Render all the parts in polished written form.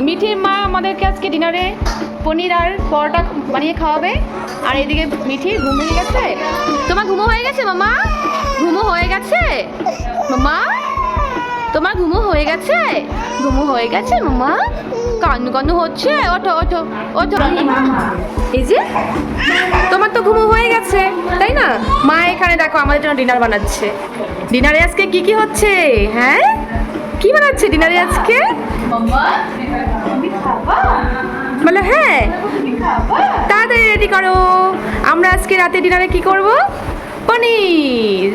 মিঠির মা আমাদেরকে আজকে ডিনারে পনির আর পরোটা বানিয়ে খাওয়াবে। আর এদিকে মিঠি ঘুম ভেঙে গেছে। তোমার ঘুমো হয়ে গেছে মামা? ঘুমো হয়ে গেছে মামা? তোমার ঘুমো হয়ে গেছে? ঘুমো হয়ে গেছে মামা? কান্নু কান্নু হচ্ছে। ওঠো ওঠো ওঠো। এই যে তোমার তো ঘুমো হয়ে গেছে তাই না? মা এখানে দেখো আমাদের জন্য ডিনার বানাচ্ছে। ডিনারে আজকে কি কি হচ্ছে? হ্যাঁ, কি বানাচ্ছে ডিনারে আজকে? বলো হ্যাঁ, তাড়াতাড়ি রেডি করো। আমরা আজকে রাতে ডিনারে কি করব? পনির।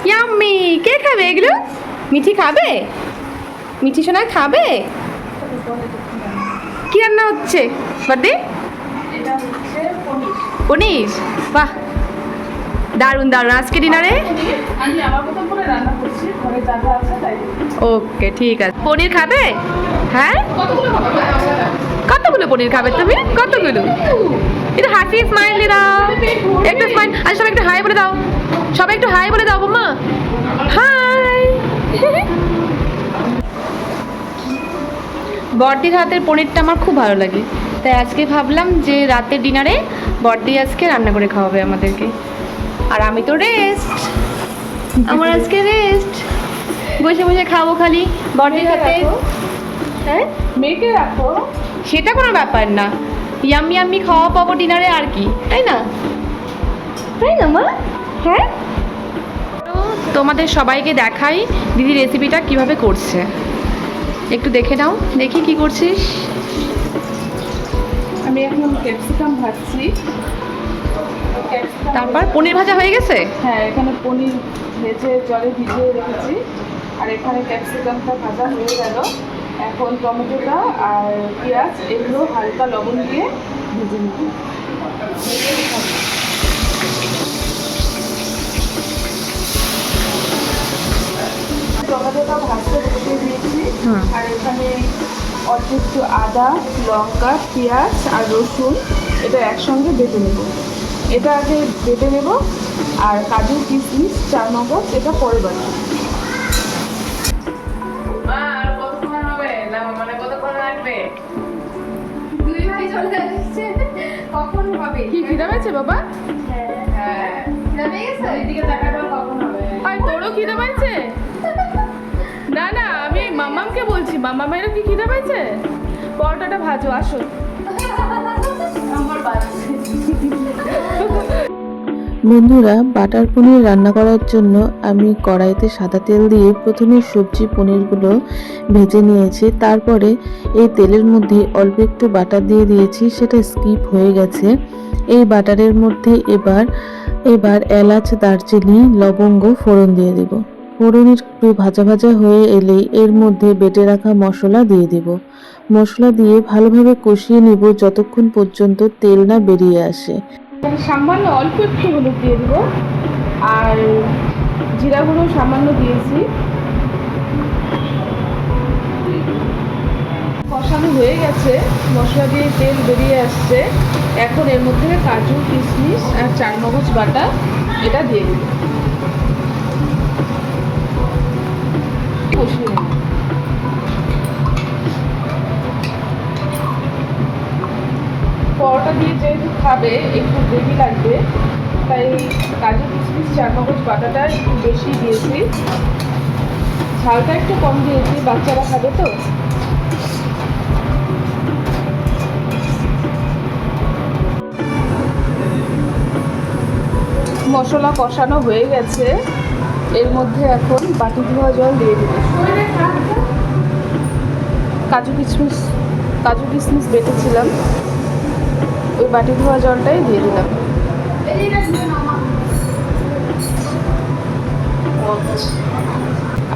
ইয়াম্মি। কে খাবে এগুলো? মিঠি খাবে? মিঠি সোনা খাবে? কি রান্না হচ্ছে বার্থডে? পনির। বাহ, দারুন দারুন। আজকে ডিনারে ওকে ঠিক আছে। পনির খাবে? হ্যাঁ, কতগুলো পনির খাবে তুমি? কতগুলো? এটা হাসি স্মাইল দিয়ে দাও, একটু স্মাইল। আচ্ছা সবাই একটু হাই বলে দাও, সবাই একটু হাই বলে দাও মাম্মা। হাই। বড়দির হাতের পনিরটা আমার খুব ভালো লাগে, তাই আজকে ভাবলাম যে রাতের ডিনারে বড়দি আজকে রান্না করে খাওয়াবে আমাদেরকে। আর আমি তো রেস্ট, আমার আজকে রেস্ট, বসে বসে খাবো খালি বড়দির হাতে। হ্যাঁ, মেয়েকে রাখো, সেটা কোনো ব্যাপার না। ইয়াম্মি ইয়াম্মি খাওয়া পাবো ডিনারে, আর কি, তাই না? তাই না মা? হ্যাঁ, তোমাদের সবাইকে দেখাই দিদি রেসিপিটা কিভাবে করছে। একটু দেখে নাও, দেখি কি করছিস। আমি এখন ক্যাপসিকাম ভাজছি। তারপর পনির ভাজা হয়ে গেছে? হ্যাঁ, এখানে পনির ভেজে জলে ভিজিয়ে রেখেছি, আর এখানে ক্যাপসিকামটা ভাজা হয়ে গেল। এখন টমেটোটা আর পেঁয়াজ এগুলো হালকা লবণ দিয়ে ভেজে নিব। টমেটোটা ভাজতে বসিয়ে দিয়েছি, আর এখানে অল্প একটু আদা, লঙ্কা, পেঁয়াজ আর রসুন এটা একসঙ্গে বেটে নেব। এটা আগে বেটে নেব, আর কাজু, কিশমিশ, চারমগজ এটা পরে বাটবো। কি খিদা পেয়েছে বাবা? আর তোরও খিদা পেয়েছে? না না, আমি মামামকে বলছি, মামামেরও কি খিদা পেয়েছে? পরোটাটা ভাজো, আসো। বন্ধুরা, বাটার পনির রান্না করার জন্য আমি কড়াইতে সাদা তেল দিয়ে প্রথমে সবজি পনিরগুলো ভেজে নিয়েছি। তারপরে এই তেলের মধ্যে অল্প একটু বাটার দিয়ে দিয়েছি, সেটা স্কিপ হয়ে গেছে। এই বাটারের মধ্যে এবার এলাচ, দারচিনি, লবঙ্গ ফোড়ন দিয়ে দিব। ফোড়ন একটু ভাজা ভাজা হয়ে এলেই এর মধ্যে বেটে রাখা মশলা দিয়ে দিব। মশলা দিয়ে ভালোভাবে কষিয়ে নিব যতক্ষণ পর্যন্ত তেল না বেরিয়ে আসে। সামান্য অল্প একটু হলুদ দিয়ে দিব, আর জিরা গুঁড়ো সামান্য দিয়েছি। কষানো হয়ে গেছে, মশলা দিয়ে তেল বেরিয়ে আসছে। এখন এর মধ্যে কাজু, কিশমিশ আর চারমগজ বাটা এটা দিয়ে দিব। কষিয়ে নেব। পরোটা দিয়ে যেহেতু খাবে, একটু গ্রেভি লাগবে, তাই কাজু, কিশমিশ, চারমগজ বাটাটা একটু বেশি দিয়েছি। ঝালটা একটু কম দিয়েছি, বাচ্চারা খাবে তো। মশলা কষানো হয়ে গেছে, এর মধ্যে এখন বাটি ধোয়া জল দিয়ে দেবো। কাজু কিশমিশ বেটেছিলাম, ওই বাটি ধোয়া জলটাই দিয়ে দিলাম।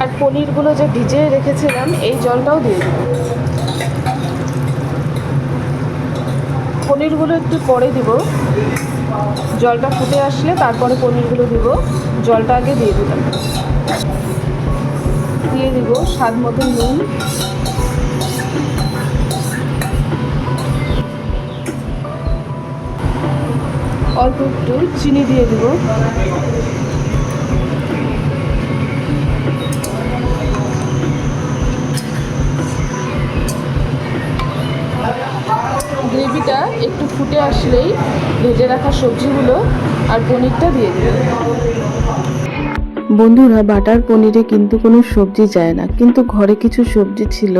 আর পনিরগুলো যে ভিজিয়ে রেখেছিলাম এই জলটাও দিয়ে দিব। পনিরগুলো একটু পরে দিব, জলটা ফুটে আসলে তারপরে পনিরগুলো দিব। জলটা আগে দিয়ে দিলাম। দিয়ে দিব স্বাদ মতো নুন, অল্প একটু চিনি দিয়ে দিব। একটু ফুটে আসলেই ভেজে রাখা সবজিগুলো আর পনিরটা দিয়ে দেবে। বন্ধুরা, বাটার পনিরে কিন্তু কোনো সবজি যায় না, কিন্তু ঘরে কিছু সবজি ছিল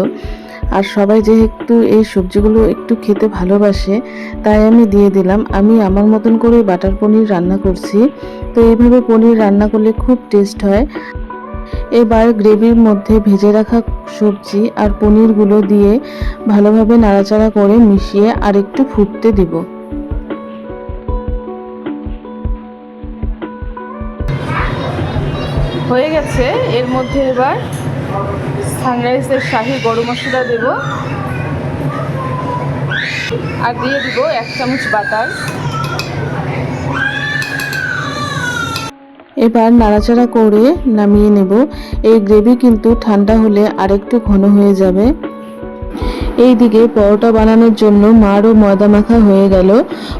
আর সবাই যেহেতু এই সবজিগুলো একটু খেতে ভালোবাসে তাই আমি দিয়ে দিলাম। আমি আমার মতন করে বাটার পনির রান্না করছি। তো এইভাবে পনির রান্না করলে খুব টেস্ট হয়। এবার গ্রেভির মধ্যে ভেজে রাখা সবজি আর পনিরগুলো দিয়ে ভালোভাবে নাড়াচাড়া করে মিশিয়ে আর একটু ফুটতে দিব। হয়ে গেছে। এর মধ্যে এবার সানরাইজের শাহি গরম মশলা দেব আর দিয়ে দিব 1 চামচ বাটার। এবার নাড়াচাড়া করে নামিয়ে নেব। এই গ্রেভি কিন্তু ঠান্ডা হলে আরেকটু ঘন হয়ে যাবে। এইদিকে পরোটা বানানোর জন্য মারও ময়দা মাখা হয়ে গেল।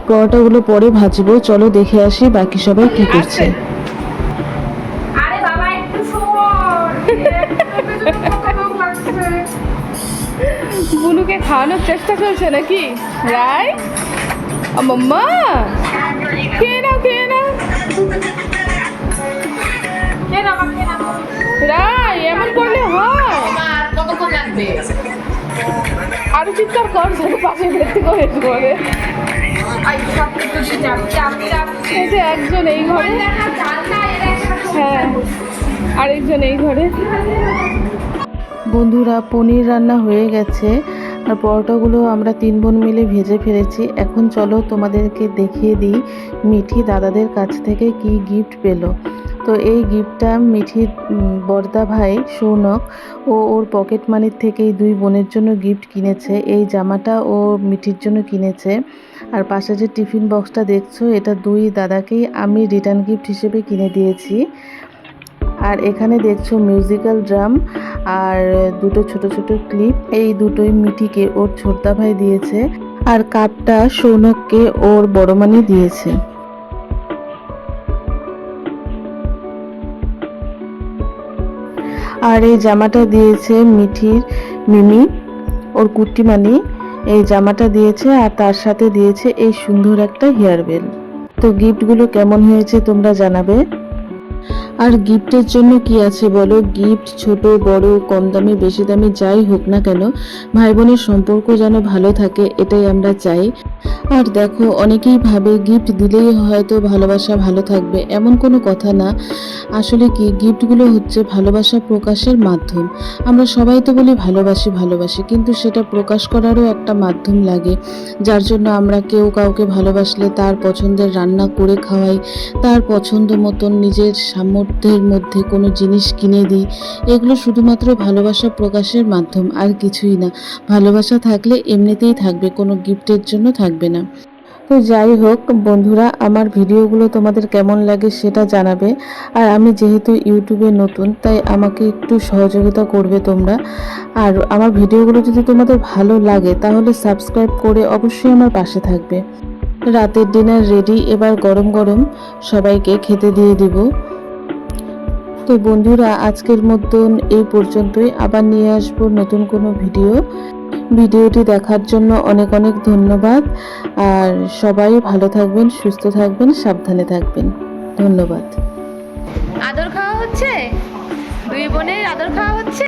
পরোটাগুলো পরে ভাজবো, চলো দেখে আসি বাকি সবাই কি করছে। বুনুকে খাওয়ানোর চেষ্টা চলছে নাকি রাই? মাম্মা খেয়ে নাও, খেয়ে নাও। রাই, এমন করলে হয়? কতক্ষণ লাগবে? আরো চিৎকার কর, যেন পাশে দেখতে করে করে। এই যে একজন এই ঘরে, হ্যাঁ আরেকজন এই ঘরে। বন্ধুরা, পনির রান্না হয়ে গেছে আর পরোটাগুলো আমরা 3 বোন মিলে ভেজে ফেলেছি। এখন চলো তোমাদেরকে দেখিয়ে দিই মিঠি দাদাদের কাছ থেকে কি গিফট পেলো। তো এই গিফটটা মিঠির বড়দা ভাই সৌনক ও ওর পকেট মানির থেকেই 2 বোনের জন্য গিফট কিনেছে। এই জামাটা ও মিঠির জন্য কিনেছে। আর পাশে যে টিফিন বক্সটা দেখছো, এটা 2 দাদাকেই আমি রিটার্ন গিফট হিসেবে কিনে দিয়েছি। আর এখানে দেখছো মিউজিক্যাল ড্রাম আর 2টো ছোট ছোট ক্লিপ। এই দুটোই মিঠিকে ওর ছোটদা ভাই দিয়েছে আর কাপটা সৌনককে ওর বড় মানি দিয়েছে। আর এই জামাটা দিয়েছে মিঠির মিমি, ওর কুট্টি মানি। এই জামাটা দিয়েছে আর তার সাথে দিয়েছে এই সুন্দর একটা হেয়ার বেল। তো গিফটগুলো কেমন হয়েছে তোমরা জানাবে। আর গিফটের জন্য কি আছে বলো, গিফট ছোট বড় কম দামি বেশি দামি যাই হোক না কেন, ভাই বোনের সম্পর্ক যেন ভালো থাকে এটাই আমরা চাই। আর দেখো, অনেকেই ভাবে গিফট দিলেই হয়তো ভালোবাসা ভালো থাকবে, এমন কোনো কথা না। আসলে কি, গিফটগুলো হচ্ছে ভালোবাসা প্রকাশের মাধ্যম। আমরা সবাই তো বলি ভালোবাসি ভালোবাসি, কিন্তু সেটা প্রকাশ করারও একটা মাধ্যম লাগে। যার জন্য আমরা কেউ কাউকে ভালোবাসলে তার পছন্দের রান্না করে খাওয়াই, তার পছন্দ মতন নিজের সামর্থ্যের মধ্যে কোনো জিনিস কিনে দিই। এগুলো শুধুমাত্র ভালোবাসা প্রকাশের মাধ্যম, আর কিছুই না। ভালোবাসা থাকলে এমনিতেই থাকবে, কোনো গিফটের জন্য থাকবে না। তো যাই হোক বন্ধুরা, আমার ভিডিওগুলো তোমাদের কেমন লাগে সেটা জানাবে। আর আমি যেহেতু ইউটিউবে নতুন, তাই আমাকে একটু সহযোগিতা করবে তোমরা। আর আমার ভিডিওগুলো যদি তোমাদের ভালো লাগে তাহলে সাবস্ক্রাইব করে অবশ্যই আমার পাশে থাকবে। রাতের ডিনার রেডি, এবার গরম গরম সবাইকে খেতে দিয়ে দিব। তো বন্ধুরা, আজকের মতন এই পর্যন্তই। আবার নিয়ে আসবো নতুন কোনো ভিডিওটি দেখার জন্য অনেক অনেক ধন্যবাদ। আর সবাই ভালো থাকবেন, সুস্থ থাকবেন, সাবধানে থাকবেন। ধন্যবাদ। আদর খাওয়া হচ্ছে, 2 বোনের আদর খাওয়া হচ্ছে।